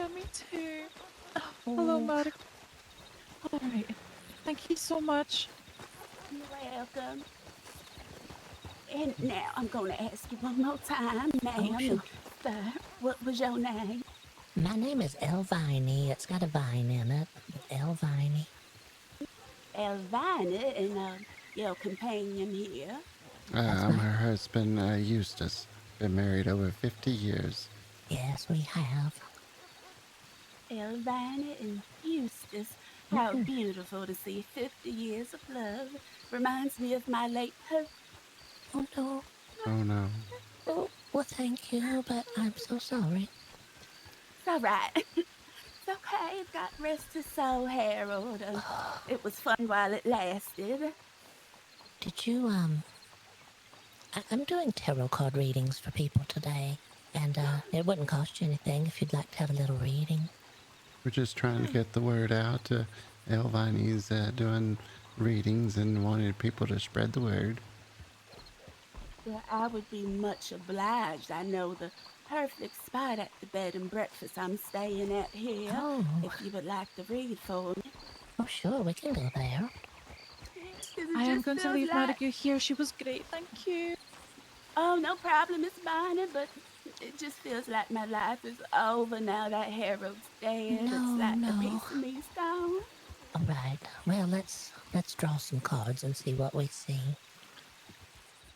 Yeah, me too. Oh, hello, Oh, Mark. All right. Thank you so much. You're welcome. And now I'm going to ask you one more time, ma'am sure. and sir, what was your name? My name is Elviny. It's got a vine in it. Elviny. Elvina, and your companion here. That's I'm my. her husband, Eustace. Been married over 50 years. Yes, we have. Elvina and Eustace. How beautiful to see 50 years of love. Reminds me of my late husband. Oh no. Oh no. Oh, well, thank you, but I'm so sorry. It's all right. It's okay. God rest his soul, Harold. It was fun while it lasted. Did you I'm doing tarot card readings for people today, and it wouldn't cost you anything if you'd like to have a little reading. We're just trying to get the word out. Elvine's doing readings and wanted people to spread the word. Well, I would be much obliged. I know the perfect spot at the bed and breakfast I'm staying at here. Oh, If you would like to read for me. oh, sure, we can go there. Because I it am just going to feels leave like, Mark here. She was great. Thank you. oh, no problem, Miss Bonnie, but it just feels like my life is over now that Harold's dead. It's No, like a no. piece of me's gone. All right. Well, let's draw some cards and see what we see.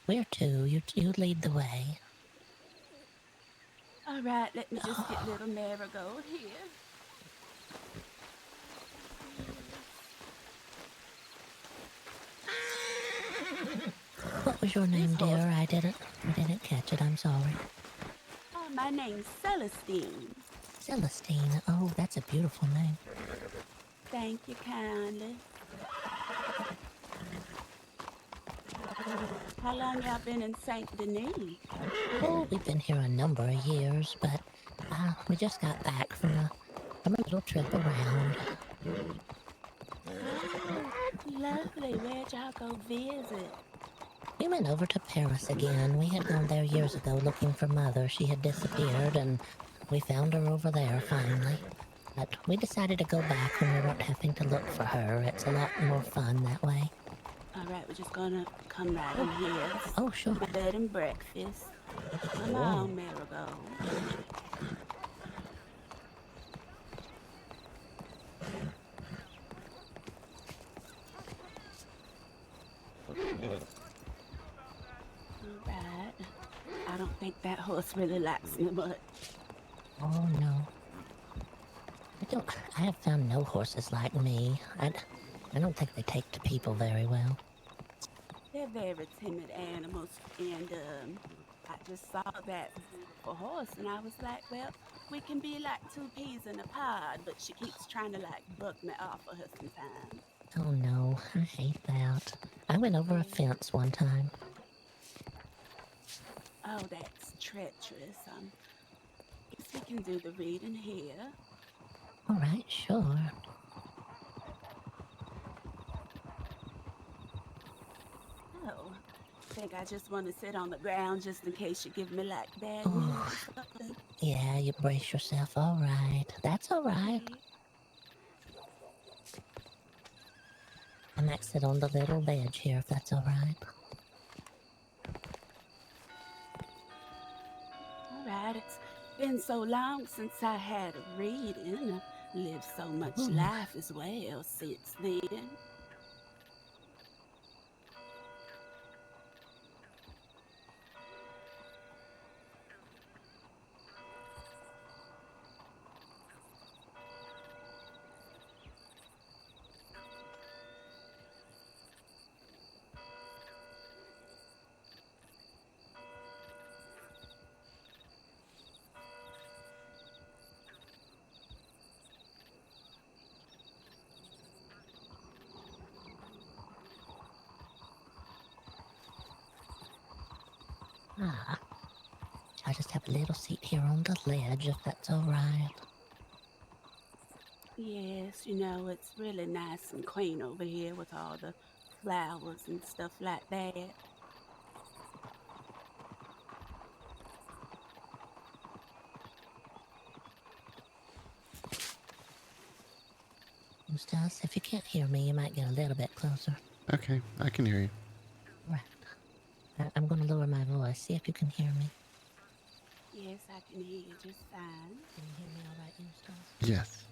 Where to? You lead the way. All right, let me just get little Marigold here. What was your This name, horse, dear? I didn't catch it. I'm sorry. my name's Celestine. Celestine. Oh, that's a beautiful name. Thank you kindly. How long y'all been in Saint Denis? Oh, we've been here a number of years, but we just got back from a little trip around. Lovely. Where'd y'all go visit? We went over to Paris again. We had gone there years ago looking for Mother. She had disappeared, and we found her over there finally. But we decided to go back when we weren't having to look for her. It's a lot more fun that way. All right, we're just gonna come right in here. Oh, sure. My bed and breakfast. Come on, Marigold. All right. I don't think that horse really likes me much. Oh, no. I have found no horses like me. I don't think they take to people very well. They're very timid animals, and I just saw that beautiful horse, and I was like, well, we can be like two peas in a pod, but she keeps trying to like buck me off of her sometimes. Oh, no. I hate that. I went over a fence one time. Oh, that's treacherous. Guess we can do the reading here. All right, sure. Oh, I think I just want to sit on the ground just in case you give me like bad news Oh, or something. yeah, you brace yourself. All right. That's all right. Okay. I might sit on the little ledge here if that's all right. All right, it's been so long since I had a reading. I lived so much Ooh. life as well since then. Ah, I'll just have a little seat here on the ledge if that's all right. Yes, it's really nice and quaint over here with all the flowers and stuff like that. Eustace, if you can't hear me, you might get a little bit closer. Okay, I can hear you. Right. I'm going to lower my voice. See if you can hear me. Yes, I can hear you just fine. Can you hear me all right, Eustace? Yes.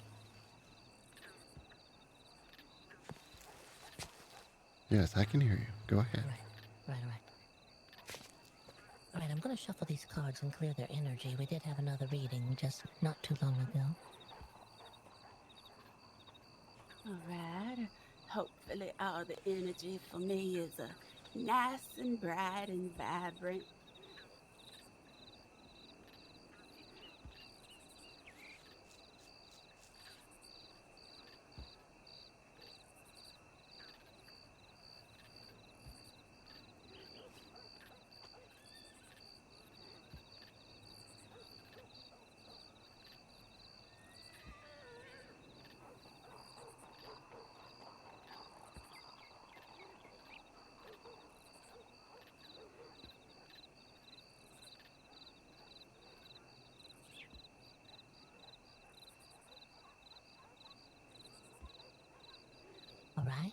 Yes, I can hear you. Go ahead. Right. All right, I'm going to shuffle these cards and clear their energy. We did have another reading just not too long ago. All right. Hopefully, all the energy for me is nice and bright and vibrant. All right.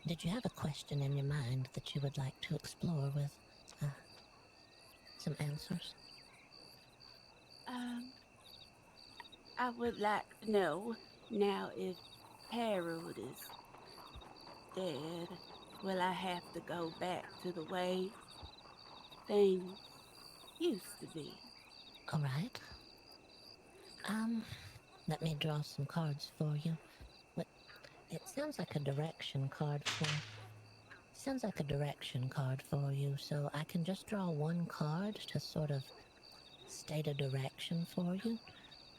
Did you have a question in your mind that you would like to explore with some answers? I would like to know now if Harold is dead, will I have to go back to the way things used to be? All right. Let me draw some cards for you. What? It sounds like a direction card for. Sounds like a direction card for you, so I can just draw one card to sort of state a direction for you.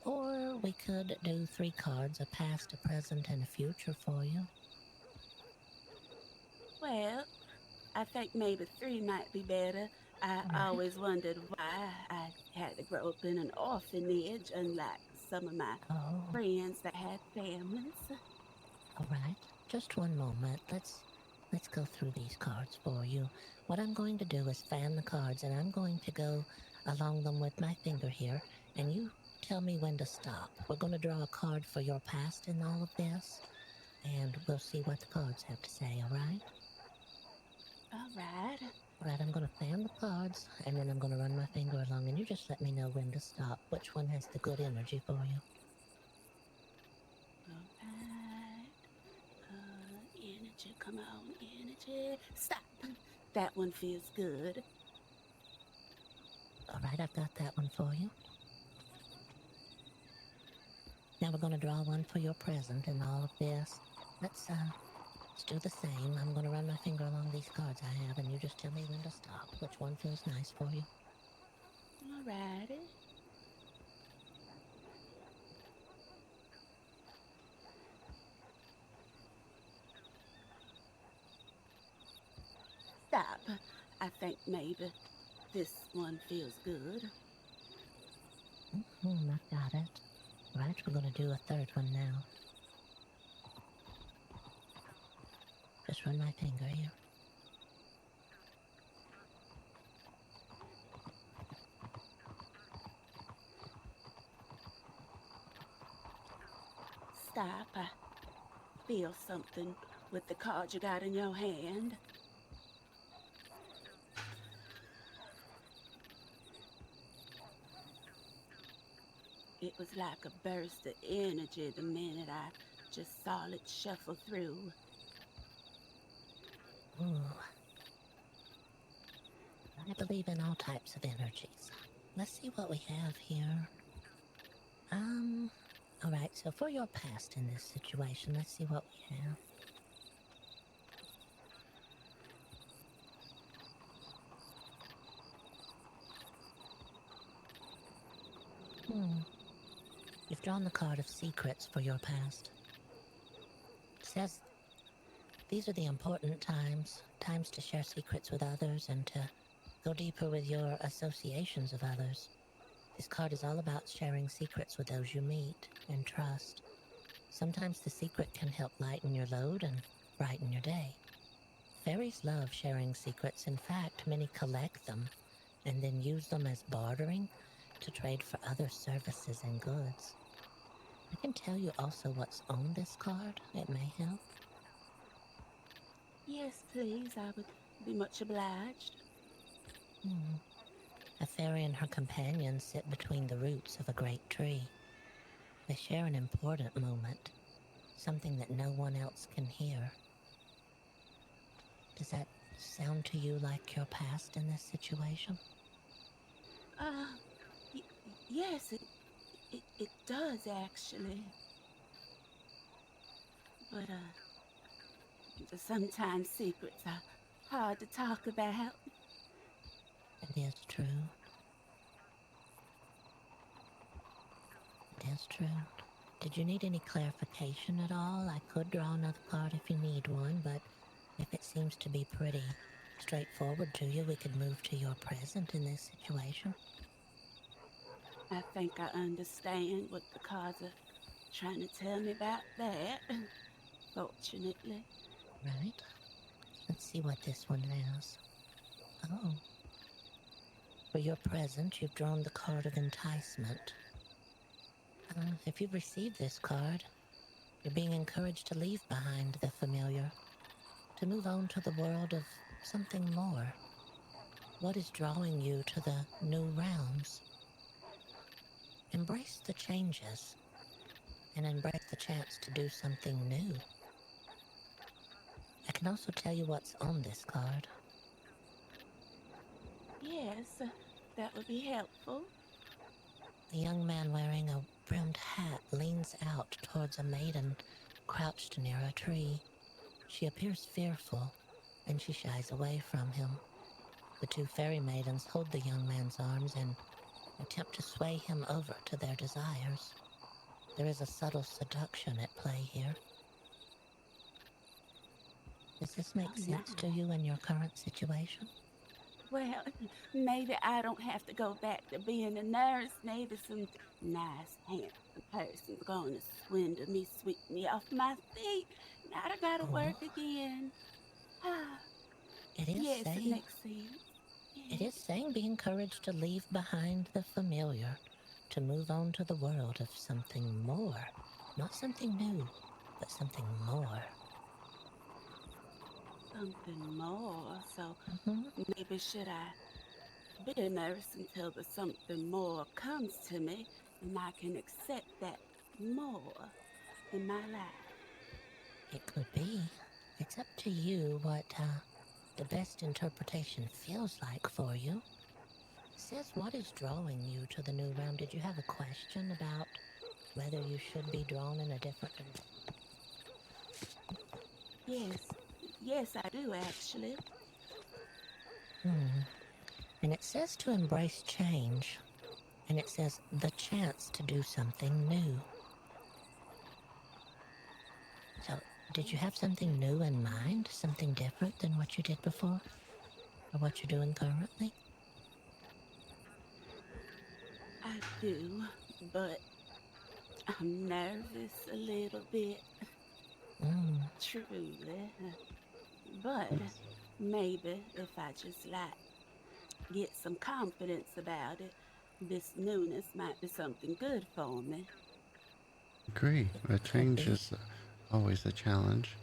Or we could do 3 cards, a past, a present, and a future for you. Well, I think maybe 3 might be better. I Right. always wondered why I had to grow up in an orphanage, unlike some of my Oh, friends that had families. all right. Just one moment. Let's go through these cards for you. What I'm going to do is fan the cards, and I'm going to go along them with my finger here, and you tell me when to stop. We're going to draw a card for your past in all of this, and we'll see what the cards have to say, all right? All right. All right, I'm going to fan the cards, and then I'm going to run my finger along, and you just let me know when to stop. Which one has the good energy for you? All right. Energy, come on, energy. Stop. That one feels good. All right, I've got that one for you. Now we're going to draw one for your present in all of this. Let's do the same. I'm going to run my finger along these cards I have, and you just tell me when to stop. Which one feels nice for you? All righty. Stop. I think maybe this one feels good. I've got it. Right, we're going to do a third one now. Just run my finger here. Stop. I feel something with the card you got in your hand. It was like a burst of energy the minute I just saw it shuffle through. Ooh. I believe in all types of energies. Let's see what we have here. Alright, so for your past in this situation, let's see what we have. You've drawn the card of secrets for your past. It says these are the important times, times to share secrets with others and to go deeper with your associations of others. This card is all about sharing secrets with those you meet and trust. Sometimes the secret can help lighten your load and brighten your day. Fairies love sharing secrets. In fact, many collect them and then use them as bartering to trade for other services and goods. I can tell you also what's on this card. It may help. Yes, please. I would be much obliged. A fairy and her companions sit between the roots of a great tree. They share an important moment, something that no one else can hear. Does that sound to you like your past in this situation? Y- yes, it does actually. But, sometimes secrets are hard to talk about. It is true. It is true. Did you need any clarification at all? I could draw another card if you need one, but if it seems to be pretty straightforward to you, we could move to your present in this situation. I think I understand what the cards are trying to tell me about that, fortunately. Right? Let's see what this one has. Oh. For your present, you've drawn the card of enticement. If you've received this card, you're being encouraged to leave behind the familiar, to move on to the world of something more. What is drawing you to the new realms? Embrace the changes and embrace the chance to do something new. I can also tell you what's on this card. Yes, that would be helpful. A young man wearing a brimmed hat leans out towards a maiden crouched near a tree. She appears fearful, and she shies away from him. The two fairy maidens hold the young man's arms and attempt to sway him over to their desires. There is a subtle seduction at play here. Does this make sense to you in your current situation? Well, maybe I don't have to go back to being a nurse. Maybe some nice, handsome person's gonna swindle me, sweep me off my feet. Now I gotta work again. It is Yes, it saying makes sense. It Yes. is saying be encouraged to leave behind the familiar, to move on to the world of something more. Not something new, but something more. Something more. So Hmm. maybe should I be a nurse until the something more comes to me and I can accept that more in my life? It could be. It's up to you what the best interpretation feels like for you. It says what is drawing you to the new realm. Did you have a question about whether you should be drawn in a different direction? Yes. Yes, I do actually. And it says to embrace change. And it says the chance to do something new. So, did you have something new in mind? Something different than what you did before? Or what you're doing currently? I do, but I'm nervous a little bit, truly. But maybe if I just like get some confidence about it, this newness might be something good for me. Agree. A Could change be. is always a challenge.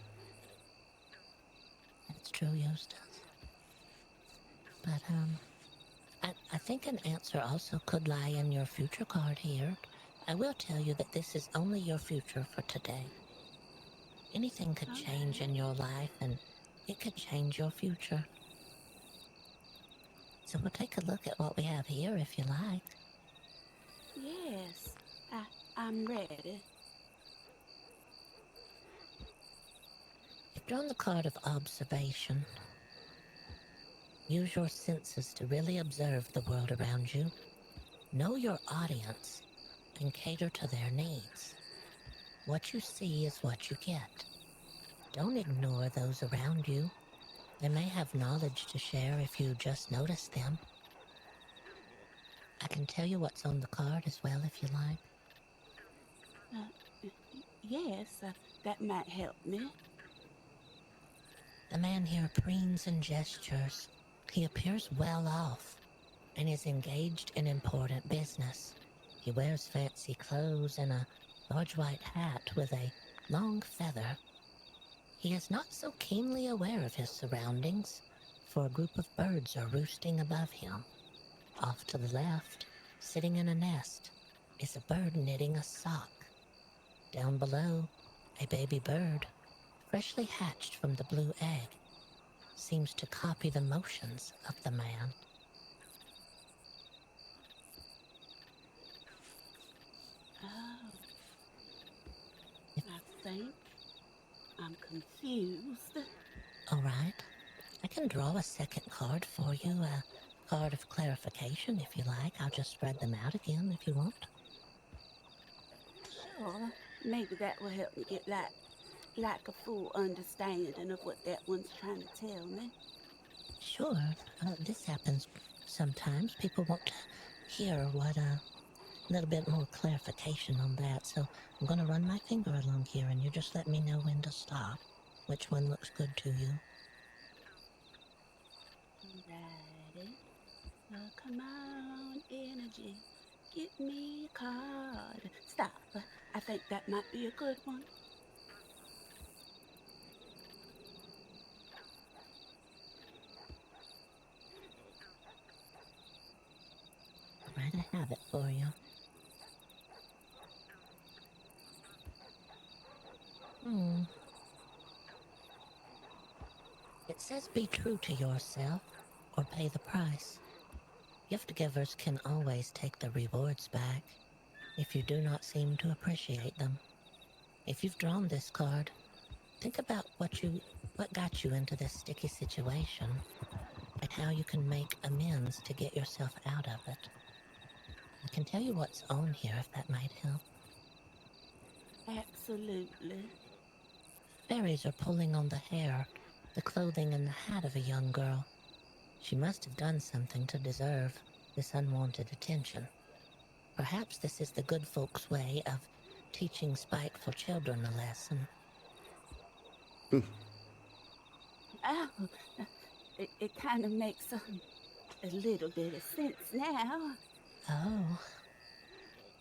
That's true, Eustace. But, I think an answer also could lie in your future card here. I will tell you that this is only your future for today. Anything could change in your life, and it could change your future. So we'll take a look at what we have here if you like. Yes, I'm ready. You've drawn the card of observation. Use your senses to really observe the world around you. Know your audience and cater to their needs. What you see is what you get. Don't ignore those around you. They may have knowledge to share if you just notice them. I can tell you what's on the card as well if you like. Yes, that might help me. The man here preens and gestures. He appears well off and is engaged in important business. He wears fancy clothes and a large white hat with a long feather. He is not so keenly aware of his surroundings, for a group of birds are roosting above him. Off to the left, sitting in a nest, is a bird knitting a sock. Down below, a baby bird, freshly hatched from the blue egg, seems to copy the motions of the man. Oh, I think I'm confused. All right, I can draw a second card for you, a card of clarification if you like. I'll just spread them out again if you want. Sure, maybe that will help me get like a full understanding of what that one's trying to tell me. Sure, this happens sometimes. People want to hear what a little bit more clarification on that. So I'm going to run my finger along here and you just let me know when to stop. Which one looks good to you? Alrighty. Come on, energy. Get me a card. Stop. I think that might be a good one. All right, I have it for you. It says be true to yourself or pay the price. Gift givers can always take the rewards back if you do not seem to appreciate them. If you've drawn this card, think about what got you into this sticky situation and how you can make amends to get yourself out of it. I can tell you what's on here if that might help. Absolutely. Fairies are pulling on the hair, the clothing, and the hat of a young girl. She must have done something to deserve this unwanted attention. Perhaps this is the good folks' way of teaching spiteful children a lesson. Oh, it kind of makes a little bit of sense now. Oh,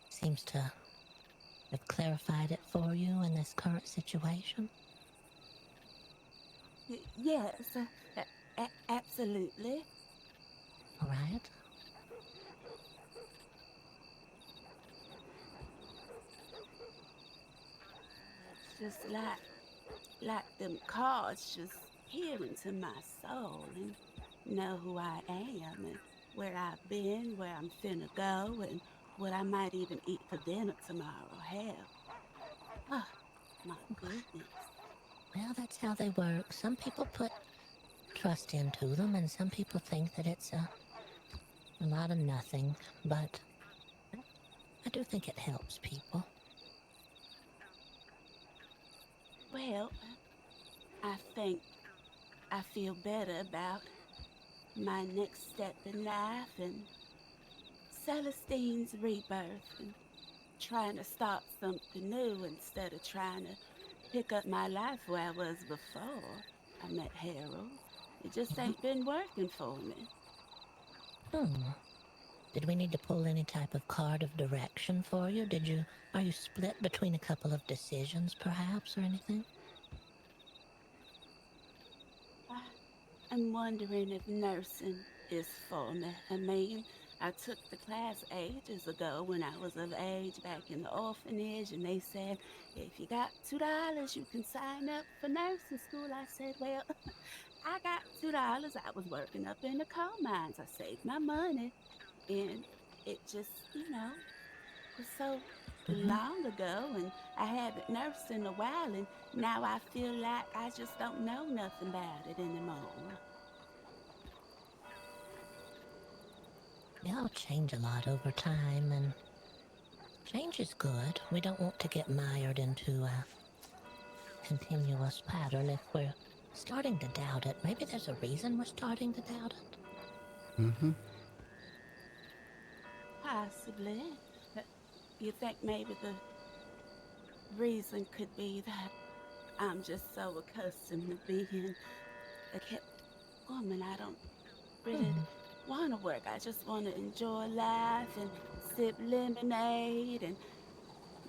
seems to have clarified it for you in this current situation. Yes, absolutely. All right. It's just like them cards just peer into my soul and know who I am and where I've been, where I'm finna go, and what I might even eat for dinner tomorrow. Hell, oh, my goodness. Well, that's how they work. Some people put trust into them, and some people think that it's a lot of nothing, but I do think it helps people. Well, I think I feel better about my next step in life and Celestine's rebirth and trying to start something new instead of trying to pick up my life where I was before I met Harold. It just ain't been working for me. Did we need to pull any type of card of direction for you? Are you split between a couple of decisions, perhaps, or anything? I'm wondering if nursing is for me. I mean, I took the class ages ago when I was of age back in the orphanage, and they said, if you got $2, you can sign up for nursing school. I said, well, I got $2. I was working up in the coal mines. I saved my money, and it just, was so long ago, and I haven't nursed in a while, and now I feel like I just don't know nothing about it anymore. They all change a lot over time, and change is good. We don't want to get mired into a continuous pattern. If we're starting to doubt it, maybe there's a reason we're starting to doubt it. Mm-hmm. Possibly. You think maybe the reason could be that I'm just so accustomed to being a kept woman. I don't really want to work. I just want to enjoy life and sip lemonade and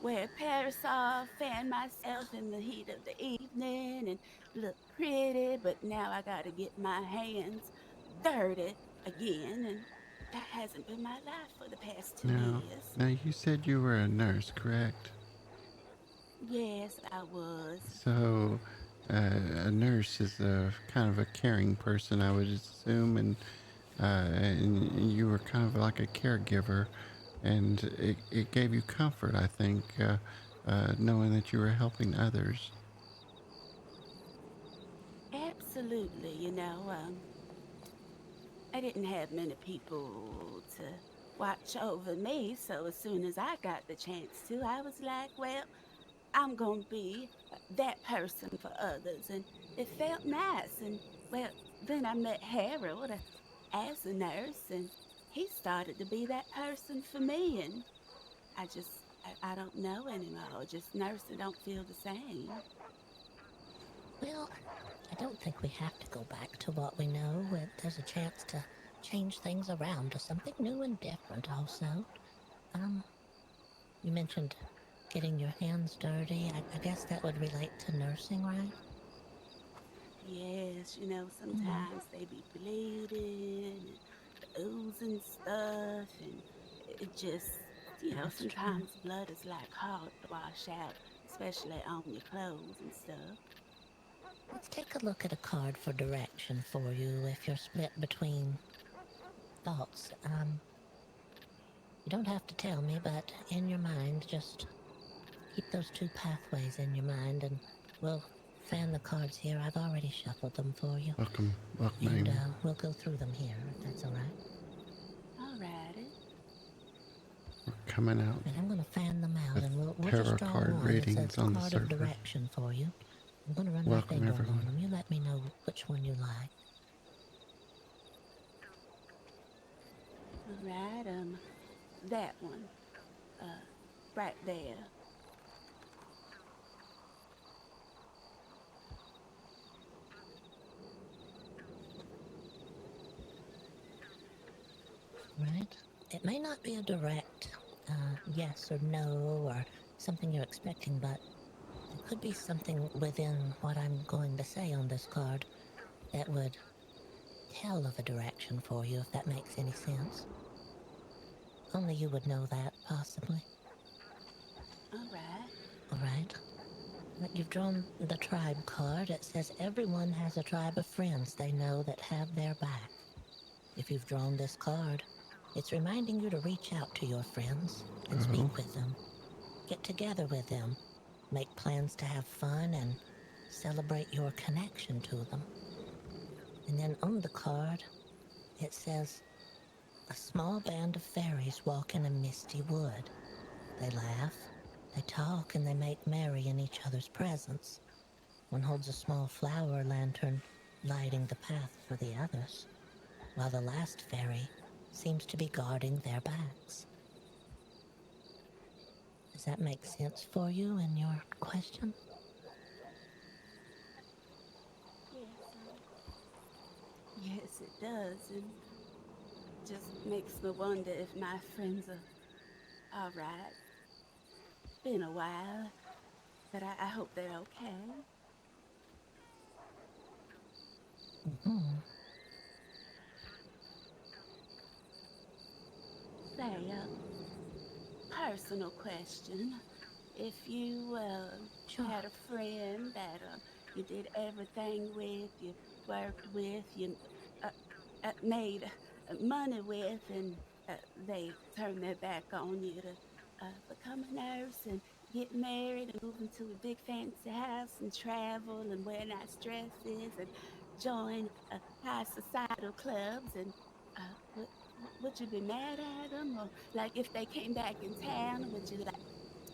wear a parasol, fan myself in the heat of the evening, and look pretty. But now I gotta get my hands dirty again, and that hasn't been my life for the past 2 years. Now you said you were a nurse, correct? Yes, I was. So, a nurse is a kind of a caring person, I would assume, and you were kind of like a caregiver, and it gave you comfort, I think, knowing that you were helping others. Absolutely, I didn't have many people to watch over me, so as soon as I got the chance to, I was like, well, I'm gonna be that person for others, and it felt nice. And well, then I met Harold as a nurse, and he started to be that person for me, and I don't know anymore. Just nursing don't feel the same. Well, I don't think we have to go back to what we know. There's a chance to change things around to something new and different also. Um, you mentioned getting your hands dirty. I guess that would relate to nursing, right? Yes, Hmm. sometimes they be bleeding and oozing stuff, and it just, That's true. sometimes blood is like hard to wash out, especially on your clothes and stuff. Let's take a look at a card for direction for you if you're split between thoughts. You don't have to tell me, but in your mind, just keep those two pathways in your mind and we'll fan the cards here. I've already shuffled them for you. Welcome, And Amy. we'll go through them here, if that's all right. Alrighty. We're coming out And I'm going to fan them out, with and we'll just tarot draw card one that says readings on the card of surface. direction for you. I'm going to run my Welcome, finger along everyone. them. You let me know which one you like. Alright, that one, uh, right there. Right? It may not be a direct yes or no or something you're expecting, but there could be something within what I'm going to say on this card that would tell of a direction for you, if that makes any sense. Only you would know that, possibly. Alright. All right. You've drawn the tribe card. It says everyone has a tribe of friends they know that have their back. If you've drawn this card, it's reminding you to reach out to your friends and Oh, speak with them. Get together with them. Make plans to have fun and celebrate your connection to them. And then on the card, it says, a small band of fairies walk in a misty wood. They laugh, they talk, and they make merry in each other's presence. One holds a small flower lantern, lighting the path for the others, while the last fairy seems to be guarding their backs. Does that make sense for you in your question? Yes, it does, and just makes me wonder if my friends are alright. Been a while, but I hope they're okay. Mm-hmm. Say, personal question. If you Sure. had a friend that you did everything with, you worked with, you uh, made money with, and they turned their back on you to become a nurse and get married and move into a big fancy house and travel and wear nice dresses and join high societal clubs and would you be mad at them, or like if they came back in town, would you like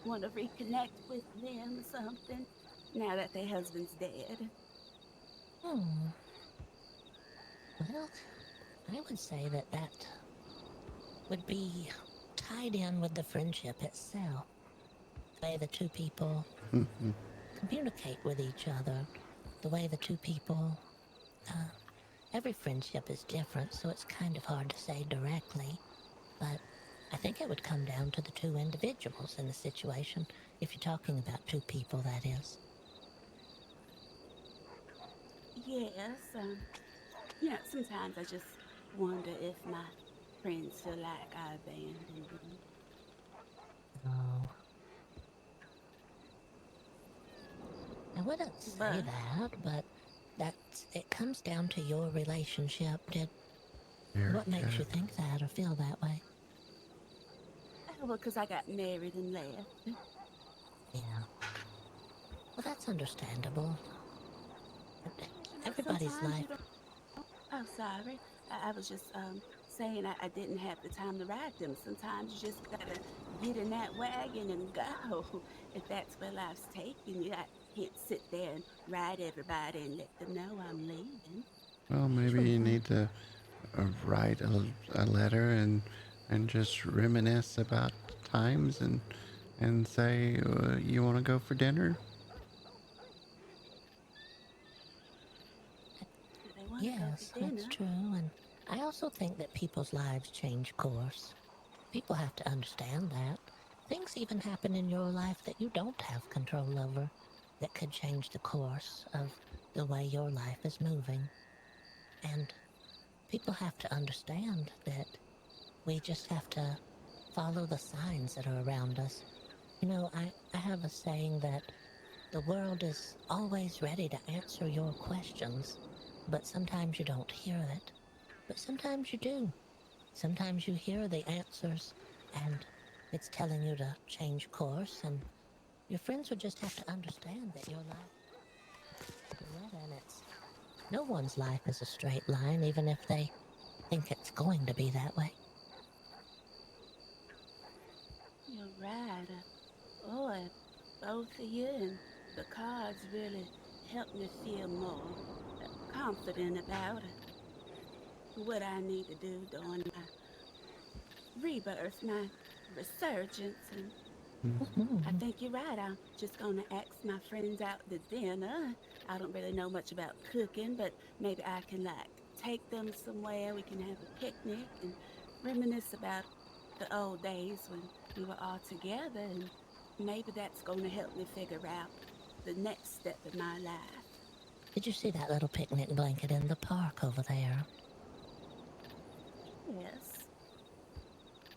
want to reconnect with them or something now that their husband's dead? Hmm. Well, I would say that would be tied in with the friendship itself. The way the two people communicate with each other, the way the two people, uh, every friendship is different, so it's kind of hard to say directly, but I think it would come down to the two individuals in the situation, if you're talking about two people, that is. Yes, sometimes I just wonder if my friends feel like I abandoned them. Oh, I wouldn't say But, that, but it comes down to your relationship. Very What makes you good. think that or feel that way? well, 'cause I got married and left. Yeah. Well, that's understandable. Everybody's Sometimes you life. don't. Oh, sorry. I was just saying I didn't have the time to ride them. Sometimes you just gotta get in that wagon and go. If that's where life's taking you, I can't sit there and ride everybody and let them know I'm leaving. Well, maybe True. you need to write a letter and just reminisce about times and say you want to go for dinner. Do they want to go Yes, for that's dinner? true. And I also think that people's lives change course. People have to understand that. Things even happen in your life that you don't have control over that could change the course of the way your life is moving. And people have to understand that we just have to follow the signs that are around us. You know, I have a saying that the world is always ready to answer your questions, but sometimes you don't hear it. But sometimes you do. Sometimes you hear the answers and it's telling you to change course, and your friends would just have to understand that your life is red, and no one's life is a straight line, even if they think it's going to be that way. You're right. Boy, both of you and the cards really helped me feel more confident about what I need to do during my rebirth, my resurgence, and I Mhm. think you're right. I'm just gonna ask my friends out to dinner. I don't really know much about cooking, but maybe I can like take them somewhere. We can have a picnic and reminisce about the old days when we were all together, and maybe that's gonna help me figure out the next step in my life. Did you see that little picnic blanket in the park over there? Yes.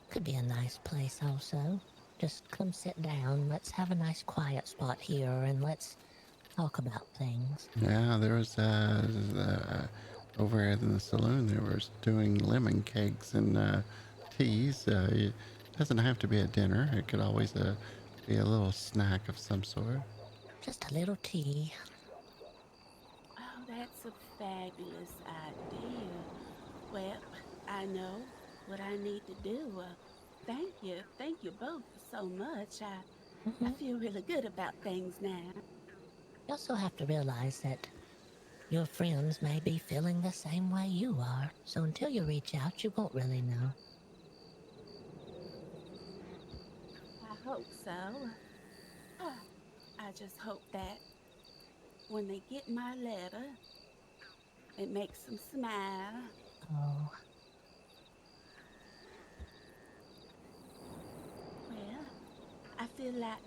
Could be a nice place also. Just come sit down. Let's have a nice quiet spot here and let's talk about things. Yeah, there was over in the saloon. They were doing lemon cakes and teas. It doesn't have to be a dinner. It could always be a little snack of some sort. Just a little tea. Oh, that's a fabulous idea. Well, I know what I need to do. Thank you. Thank you both so much. I Hmm. feel really good about things now. You also have to realize that your friends may be feeling the same way you are, so until you reach out, you won't really know. I hope so. I just hope that when they get my letter, it makes them smile. Oh, Well, I feel like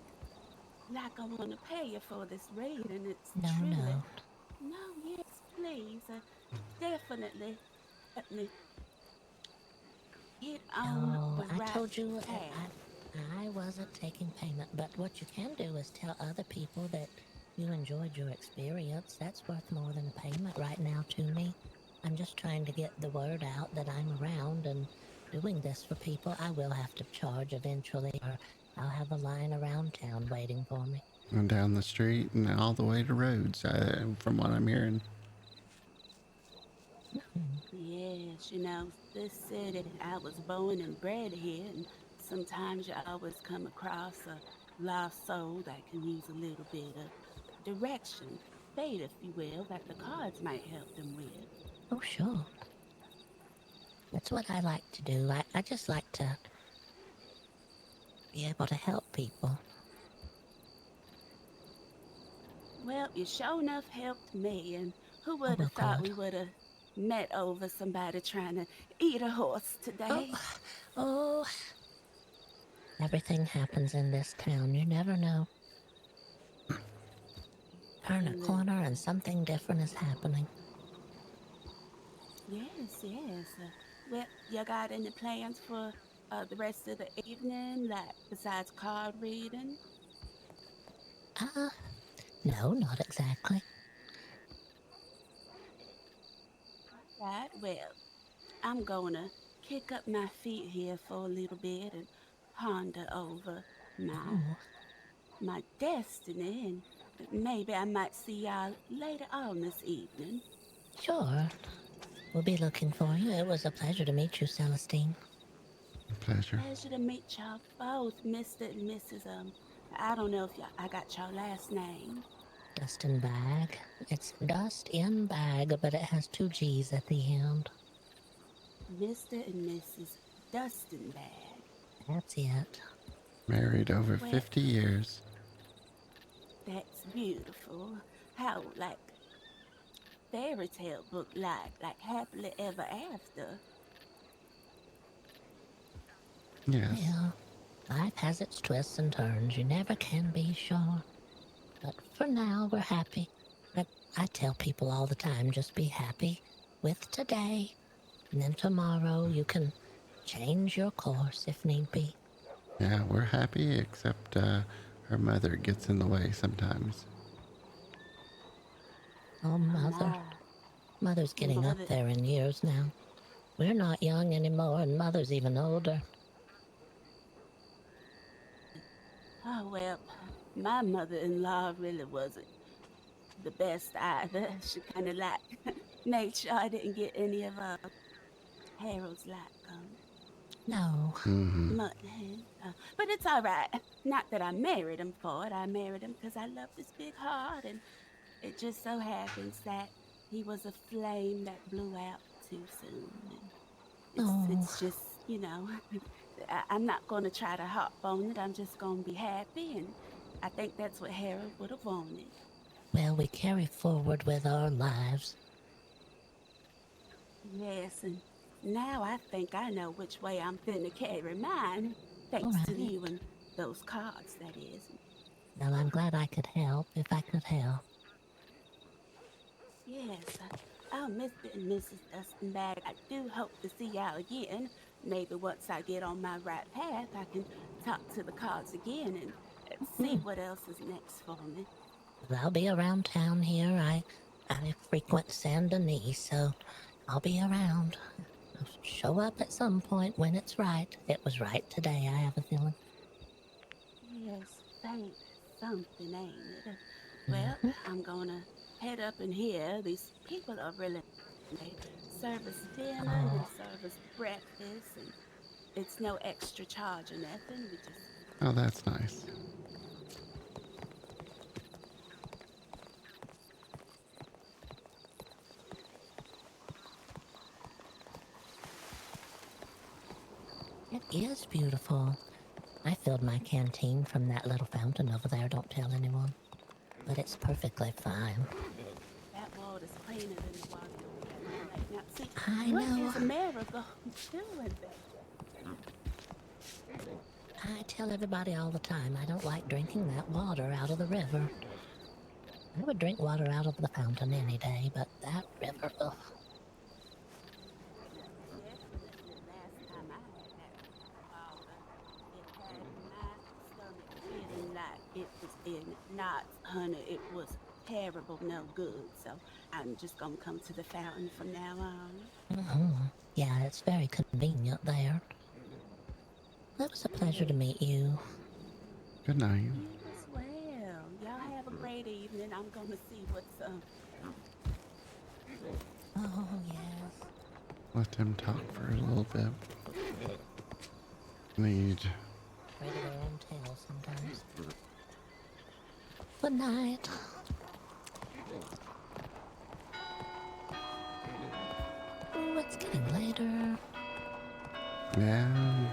I want to pay you for this read, and it's no, truly no. no. Yes, please, definitely let me get on No, the I right told you path. I wasn't taking payment, but what you can do is tell other people that you enjoyed your experience. That's worth more than a payment right now to me. I'm just trying to get the word out that I'm around and doing this for people. I will have to charge eventually, or I'll have a line around town waiting for me. And down the street and all the way to Rhodes, from what I'm hearing. Mhm. Yes, this city, I was born and bred here, and sometimes you always come across a lost soul that can use a little bit of direction, fate, if you will, that the cards might help them with. Oh, sure. That's what I like to do. I just like to be able to help people. Well, you sure enough helped me, and who Oh, would well, have thought good. we would have met over somebody trying to eat a horse Oh, today? oh, Everything happens in this town. You never know. Turn a corner and something different is happening. Yes, yes. Well, you got any plans for the rest of the evening, like besides card reading? No, not exactly. Right. Well, I'm gonna kick up my feet here for a little bit and ponder over my Oh, my destiny, and maybe I might see y'all later on this evening. sure. We'll be looking for you. It was a pleasure to meet you, Celestine. Pleasure. Pleasure to meet y'all both, Mr. and Mrs. I don't know if I got y'all last name. Dustinbagg. It's Dustinbagg, but it has 2 G's at the end. Mr. and Mrs. Dustinbagg. That's it. Married over Well, 50 years. that's beautiful. How, like, fairy tale book like happily ever after. Yes. Well, life has its twists and turns. You never can be sure. But for now, we're happy. I tell people all the time, just be happy with today. And then tomorrow you can change your course if need be. Yeah, we're happy, except her mother gets in the way sometimes. Oh, Oh Mother. my, Mother's getting up mother. there in years now. We're not young anymore, and Mother's even older. Oh well, my mother-in-law really wasn't the best either. She kind of like made sure I didn't get any of Harold's like No. Mm-hmm. mutton. But it's all right. Not that I married him for it. I married him because I loved his big heart, and it just so happens that he was a flame that blew out too soon. And Oh, it's just, I'm not going to try to hop on it. I'm just going to be happy, and I think that's what Harold would have wanted. well, we carry forward with our lives. Yes, and now I think I know which way I'm finna carry mine, All thanks to right. you and those cards, that is. Well, I'm glad I could help, if I could help. Yes, oh, Mr. and Mrs. Dustinbagg, I do hope to see y'all again. Maybe once I get on my right path, I can talk to the cards again and see what else is next for me. Well, I'll be around town here. I frequent Saint Denis, so I'll be around. I'll show up at some point when it's right. It was right today, I have a feeling. Yes, thank something, ain't it? Well, I'm gonna head up in here. These people are really they serve us dinner and they Oh, serve us breakfast, and it's no extra charge or nothing. We just Oh, that's nice. it is beautiful. I filled my canteen from that little fountain over there, don't tell anyone. But it's perfectly fine. that water's cleaner than the water we got in the lake. Now, see, I what know. is America doing there? I tell everybody all the time I don't like drinking that water out of the river. I would drink water out of the fountain any day, but that river, ugh. Definitely, last time I had that water, it had my stomach feeling like it was in knots, honey. It was terrible, no good. So I'm just gonna come to the fountain from now on. Yeah, it's very convenient there. It was a pleasure to Yes, meet you. Good night. you as well. Y'all have a great evening. I'm gonna see what's Oh, yes. Let them talk for a little bit. Need. Afraid of their own tail sometimes. Good night. Oh, it's getting later. Now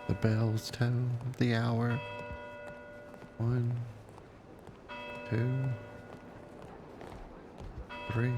the bells tell the hour. 1, 2, 3.